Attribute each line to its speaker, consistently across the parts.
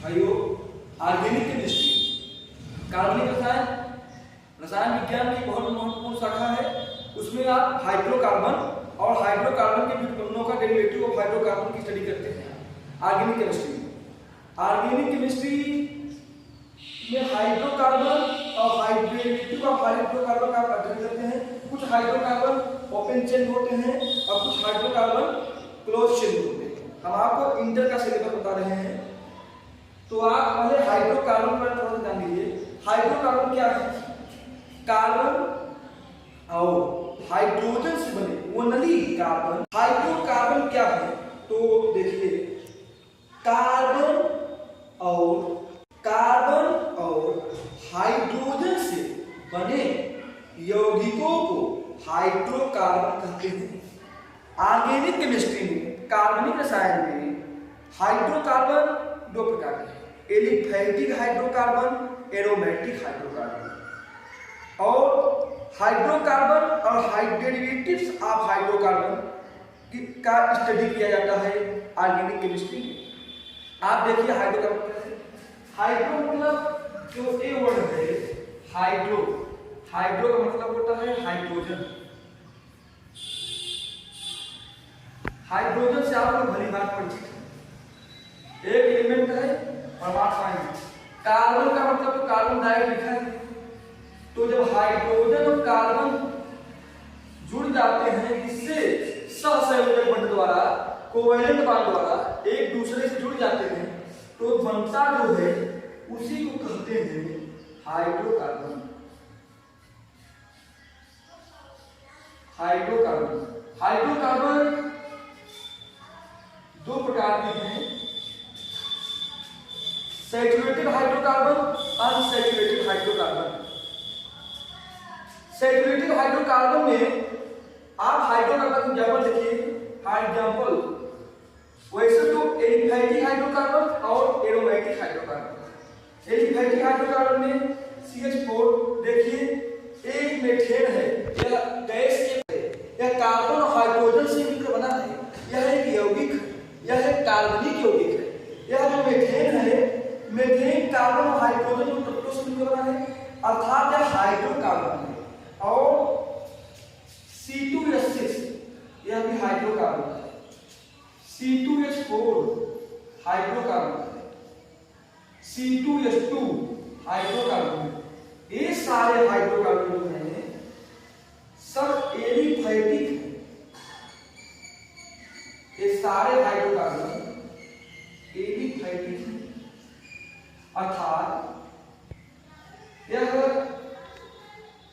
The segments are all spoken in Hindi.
Speaker 1: भाइयों, ऑर्गेनिक केमिस्ट्री कार्बनिक रसायन रसायन विज्ञान की बहुत महत्वपूर्ण शाखा है। उसमें आप हाइड्रोकार्बन और हाइड्रोकार्बन के व्युत्पन्नों का डेरिवेटिव ऑफ हाइड्रोकार्बन की स्टडी करते हैं। ऑर्गेनिक केमिस्ट्री में हाइड्रोकार्बन और डेरिवेटिव ऑफ हाइड्रोकार्बन का अध्ययन करते हैं। कुछ हाइड्रोकार्बन ओपन चेन होते हैं और कुछ हाइड्रोकार्बन क्लोज चेन होते हैं। हम आपको इंटर का सिलेबस बता रहे हैं, तो आप पहले हाइड्रोकार्बन पर थोड़ा सा जान लीजिए। हाइड्रोकार्बन क्या है? कार्बन और हाइड्रोजन से बने ओनली कार्बन। हाइड्रोकार्बन क्या है? तो देखिए, कार्बन और हाइड्रोजन से बने यौगिकों को हाइड्रोकार्बन कहते हैं। ऑर्गेनिक केमिस्ट्री में, कार्बनिक रसायन में हाइड्रोकार्बन दो प्रकार के हैं, एलिफैटिक हाइड्रोकार्बन, एरोमेटिक हाइड्रोकार्बन। और हाइड्रोकार्बन और डेरिवेटिव्स ऑफ हाइड्रोकार्बन का स्टडी किया जाता है ऑर्गेनिक केमिस्ट्री में। आप देखिए हाइड्रोकार्बन कैसे, हाइड्रो मतलब जो ए वर्ड है हाइड्रो, हाइड्रो का मतलब होता है हाइड्रोजन। हाइड्रोजन से आप लोग भली बात परिचित हैं। एक एलिमेंट है परमाणु। कार्बन का मतलब तो कार्बन डाइऑक्साइड लिखा है। तो जब हाइड्रोजन और कार्बन जुड़ जाते हैं, इससे सहसंयोजक बंध द्वारा, कोवैलेंट बॉन्ड द्वारा एक दूसरे से जुड़ जाते हैं, तो बनता जो है उसी को कहते हैं हाइड्रोकार्बन। हाइड्रोकार्बन दो प्रकार के हैं, saturated hydrocarbon, unsaturated hydrocarbon. Saturated hydrocarbon में आप हाइड्रोकार्बन एग्जाम्पल देखिए, एग्जाम्पल वैसे तो एलिफैटिक हाइड्रोकार्बन और एरोमेटिक हाइड्रोकार्बन। एलिफैटिक हाइड्रोकार्बन में CH4 देखिए, एक मेथेन है, यह गैस के है, यह कार्बन और हाइड्रोजन से मिलकर बना है, यह एक यौगिक है, यह एक कार्बनिक यौगिक है। यह जो मेथेन है, मेथेन कार्बन और हाइड्रोजन के तत्वों से मिलकर बना है, अर्थात यह हाइड्रोकार्बन है। और C2H6 यह भी हाइड्रोकार्बन है। C2H4 हाइड्रोकार्बन है। C2H2 हाइड्रोकार्बन है। ये सारे हाइड्रोकार्बन जो हैं सब एलिफैटिक हैं। ये सारे हाइड्रोकार्बन एलिफैटिक हैं, अर्थात यह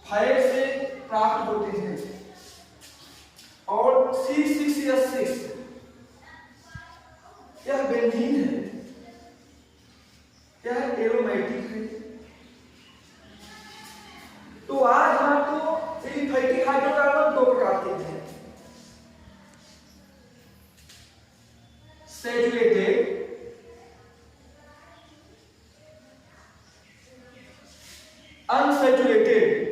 Speaker 1: फायर से प्राप्त होते हैं। और C6H6 यह बेंजीन है, यह एरोमेटिक है। तो आज हम आपको एलिफैटिक हाइड्रोकार्बन दो प्रकार के हैं, सैचुरेटेड अनसैचुरेटेड।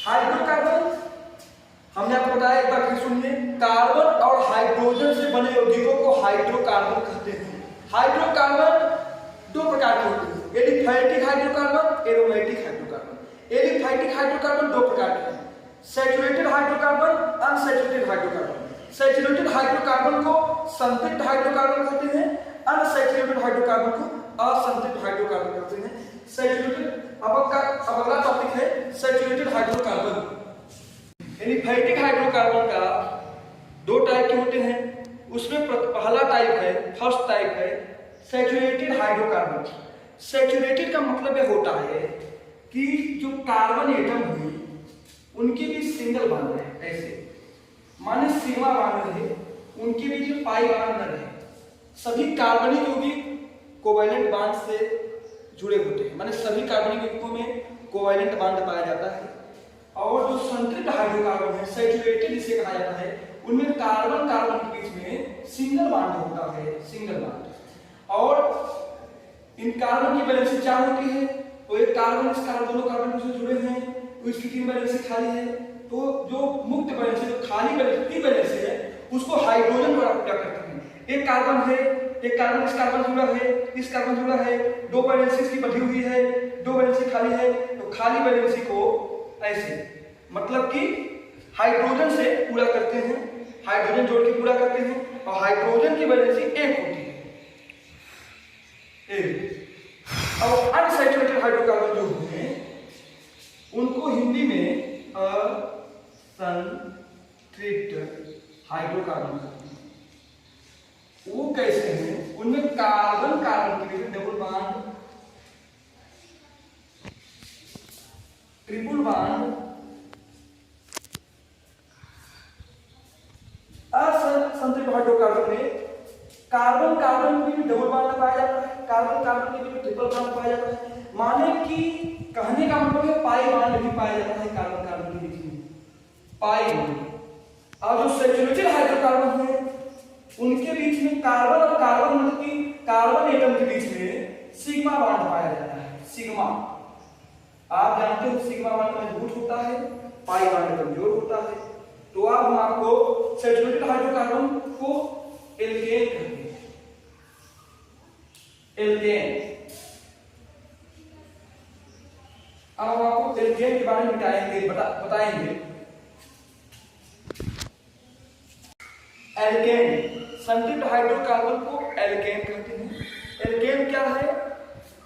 Speaker 1: हाइड्रोकार्बन हमने आपको बताया, एक बार फिर सुनिए, कार्बन और हाइड्रोजन से बने यौगिकों को हाइड्रोकार्बन कहते हैं। हाइड्रोकार्बन दो प्रकार के होते हैं, aliphatic hydrocarbon, aromatic hydrocarbon. Aliphatic hydrocarbon दो प्रकार के हैं, saturated hydrocarbon, unsaturated hydrocarbon. Saturated hydrocarbon को संतृप्त हाइड्रोकार्बन कहते हैं, अनसैचुरेटेड हाइड्रोकार्बन को असंतृप्त हाइड्रोकार्बन कहते हैं। सैचुरेटेड, अब अगला टॉपिक है सैचुरेटेड हाइड्रोकार्बन। एलिफैटिक हाइड्रोकार्बन का दो टाइप के होते हैं। उसमें पहला टाइप है, फर्स्ट टाइप है सैचुरेटेड हाइड्रोकार्बन। सैचुरेटेड का मतलब यह होता है कि जो कार्बन एटम हुई उनके भी सिंगल बॉन्ड है, ऐसे माने सिग्मा बॉन्ड है, उनके बीच में पाई बॉन्ड न रहे। सभी कार्बनिक यौगिक कोवैलेंट बॉन्ड से जुड़े होते हैं, माने सभी कार्बनिक यौगिकों में कोवैलेंट बॉन्ड पाया जाता है। और जो संतृप्त हाइड्रोकार्बन है, सैचुरेटेड जिसे कहा जाता है, उनमें कार्बन कार्बन के बीच में सिंगल बॉन्ड होता है, सिंगल बॉन्ड। और इन कार्बन की वैलेंसी 4 होती है, तो एक कार्बन इस कार्बन दोनों कार्बन से जुड़े हैं तो इसकी 3 वैलेंसी खाली है। तो जो मुक्त उसको हाइड्रोजन द्वारा पूरा करते हैं। एक कार्बन है, एक कार्बन इस कार्बन जुड़ा है, इस कार्बन जुड़ा है, दो वैलेंसी इसकी बधी हुई है, दो वैलेंसी खाली है, तो खाली वैलेंसी को ऐसे मतलब कि हाइड्रोजन से पूरा करते हैं, हाइड्रोजन जोड़ के पूरा करते हैं और हाइड्रोजन की वैलेंसी एक होती है एक। अब अनसैचुरेटेड हाइड्रोकार्बन जो होते हैं उनको हिंदी में असंतृप्त हाइड्रोकार्बन कहते हैं। वो कैसे हैं? उनमें कार्बन कार्बन के लिए डबल बॉन्ड, ट्रिपल बॉन्ड, असंतृप्त हाइड्रोकार्बन में कार्बन कार्बन के भी डबल बॉन्ड पाया जाता है, कार्बन कार्बन के भी ट्रिपल बॉन्ड पाया जाता है। माने कि कहने का मतलब है पाई बॉन्ड भी पाया जाता है कार्बन कार्बन के बीच में, पाई बॉन्ड। और जो सैचुरेटेड हाइड्रोकार्बन है उनके बीच में कार्बन और कार्बन मतलब कि कार्बन एटम के बीच में सिग्मा बॉन्ड पाया जाता है। सिग्मा आप जानते हो सिग्मा बॉन्ड मजबूत होता है, पाई बॉन्ड कमजोर होता है। तो अब हम आपको सैचुरेटेड हाइड्रोकार्बन को एल्केन कहते हैं, एल्केन। अब हम आपको एल्केन के बारे में बताएंगे। एल्केन, संतृप्त हाइड्रोकार्बन को एल्केन कहते हैं। एल्केन क्या है?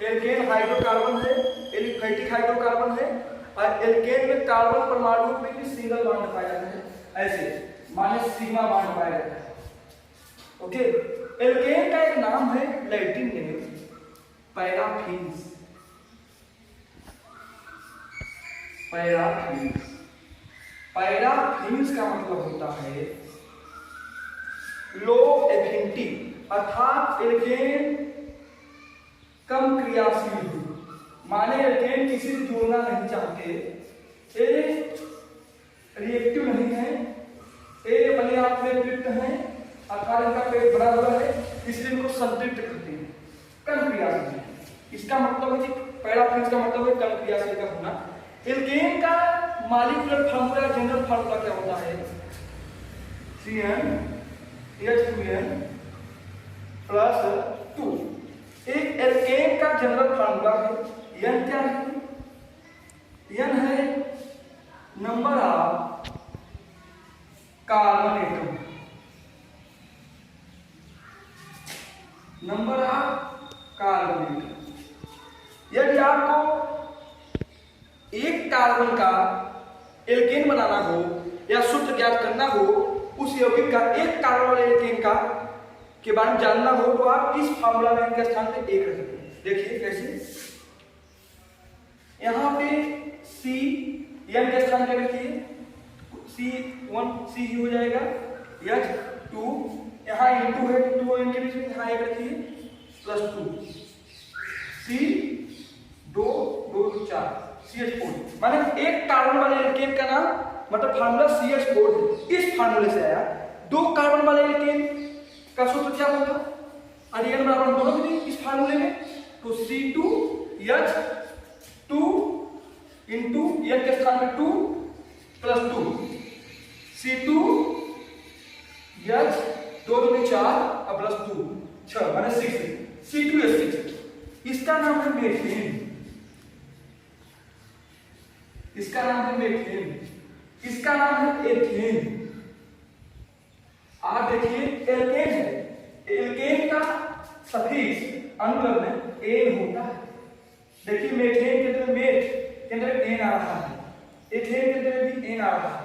Speaker 1: एल्केन हाइड्रोकार्बन है, एलिफेटिक हाइड्रोकार्बन है और एल्केन में कार्बन परमाणु में भी सिंगल बॉन्ड पाया जाता है, ऐसे माने सिग्मा बॉन्ड पाया जाता है। ओके, एल्केन का एक नाम है Latin name paraffins. Paraffins, paraffins का मतलब होता है लो एफिनिटी, अर्थात एल्केन कम क्रियाशील है। माने एल्केन किसी से जोड़ना नहीं चाहते, ये रिएक्टिव नहीं है, ये अपने आप में तृप्त है, अर्थात इनका पेट बड़ा हुआ है, इसलिए इनको संतृप्त करते हैं, कम क्रियाशील है। इसका मतलब है कि पैराफिन्स का मतलब है कम क्रियाशील का होना। एल्केन का मॉलिक्यूलर फार्मूला, जनरल फार्मूला क्या होता है? CnH2n + 2। एक एल्केन का जनरल फार्मूला है, n क्या है? n है number of carbon atom, number of carbon atom. यदि आपको एक कार्बन का एल्केन बनाना हो या सूत्र ज्ञात करना हो, उस यौगिक का एक कार्बन वाले एल्केन का के बारे में जानना हो, तो आप इस फार्मूला में इनके स्थान पे एक रखेंगे। देखिए कैसे, यहाँ पे C n के स्थान पे रखिए, C1 C ही हो जाएगा, H2 यहाँ N2 है, 2 N के बीच में यहाँ एक रखिए +2, C2 2 4 CH4। माने एक कार्बन वाले एल्केन का नाम मतलब फार्मूला CH4 है। इस फार्मूले से आया। दो कार्बन वाले एल्केन का सूत्र क्या होगा? आर्यन बराबर दोनों के लिए इस फार्मूले में, तो C2H2 इंटू n के स्थान में 2 + 2 C2H 2 दूनी 4 और +2 6 माने 6 C2H6। इसका नाम है मेथेन, इसका नाम है मेथेन, इसका नाम है एथेन। आप देखिए एल्केन है, एल्केन का सफिक्स अनुलग्न में एन होता है। देखिए मेथेन के अंदर मेथ के अंदर एन आ रहा है, एथेन के अंदर भी एन आ रहा है।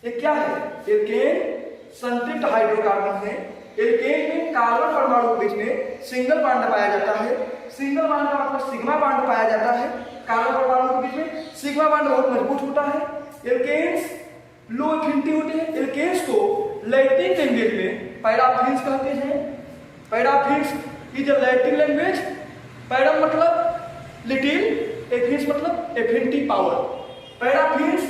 Speaker 1: ये क्या है? एल्केन संतृप्त हाइड्रोकार्बन है। एल्केन में कार्बन परमाणु के बीच में सिंगल बॉन्ड पाया जाता है। सिंगल बॉन्ड का मतलब सिग्मा बॉन्ड पाया जाता है। कार्बन परमाणु के बीच में सिग्मा बॉन्ड बहुत मजबूत होता है। एल्केन्स लो एफिनिटी होते हैं। एल्केन्स को लैटिन लैंग्वेज में पैराफिन्स कहते हैं। Paraffins is a Latin language. Para मतलब लिटिल, एफिन्स मतलब एफिनिटी पावर। पैराफिन्स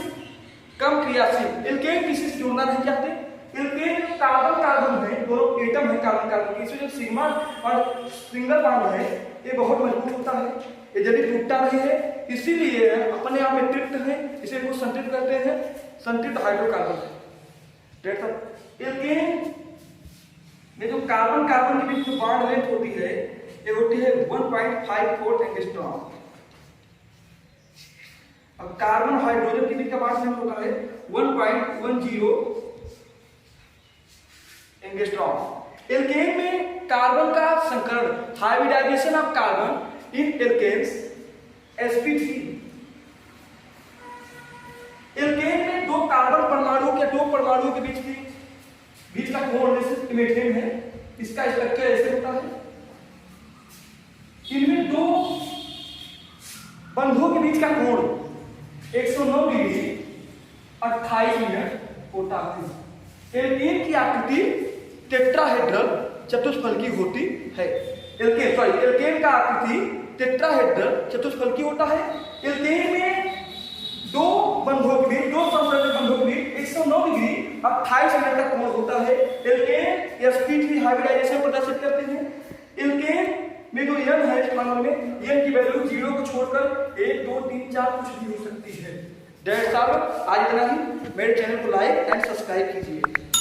Speaker 1: कम क्रियाशील। एल्केन किसी से जोड़ना नहीं चाहते। एल्केन कार्बन कार्बन है, दोनों एटम है कार्बन कार्बन के, इसमें जो सिग्मा और सिंगल बॉन्ड है ये बहुत मजबूत होता है, ये जल्दी टूटता नहीं है, इसीलिए अपने आप में तृप्त है, इसे को संतृप्त करते हैं, संतृप्त हाइड्रोकार्बन। एल्केन में जो कार्बन कार्बन के बीच जो बॉन्ड लेंथ होती है ये होती है 1.54 एंगस्ट्रॉम। अब कार्बन हाइड्रोजन के बीच का बॉन्ड लेंथ होता है 1.10 एंगस्ट्रॉम। एल्केन में कार्बन का संकरण hybridization of carbon in alkenes sp3। Alkane में दो कार्बन परमाणु के दो परमाणुओं के बीच का कोण जैसे मीथेन है, इसका स्ट्रक्चर ऐसे होता है। इनमें दो बंधुओं के बीच का कोण 109 डिग्री 28 मिनट होता है। एल्केन की आकृति टेट्राहेड्रल चतुष्फलकी होती है। एल्केन का आकृति टेट्राहेड्रल चतुष्फलकी होता है। एल्केन में दो बंधुओं के बीच दो समप्रज्ञ बंधुओं के बीच 109 डिग्री 28 मिनट का कोण होता है। एल्केन sp3 हाइब्रिडाइजेशन प्रदर्शित करते हैं। एल्केन में जो n है इस मामले में n की वैल्यू 0 को छोड़कर 1 2 3 4 कुछ भी हो सकती है। That's all. आज इतना ही। मेरे चैनल को लाइक एंड सब्सक्राइब कीजिए।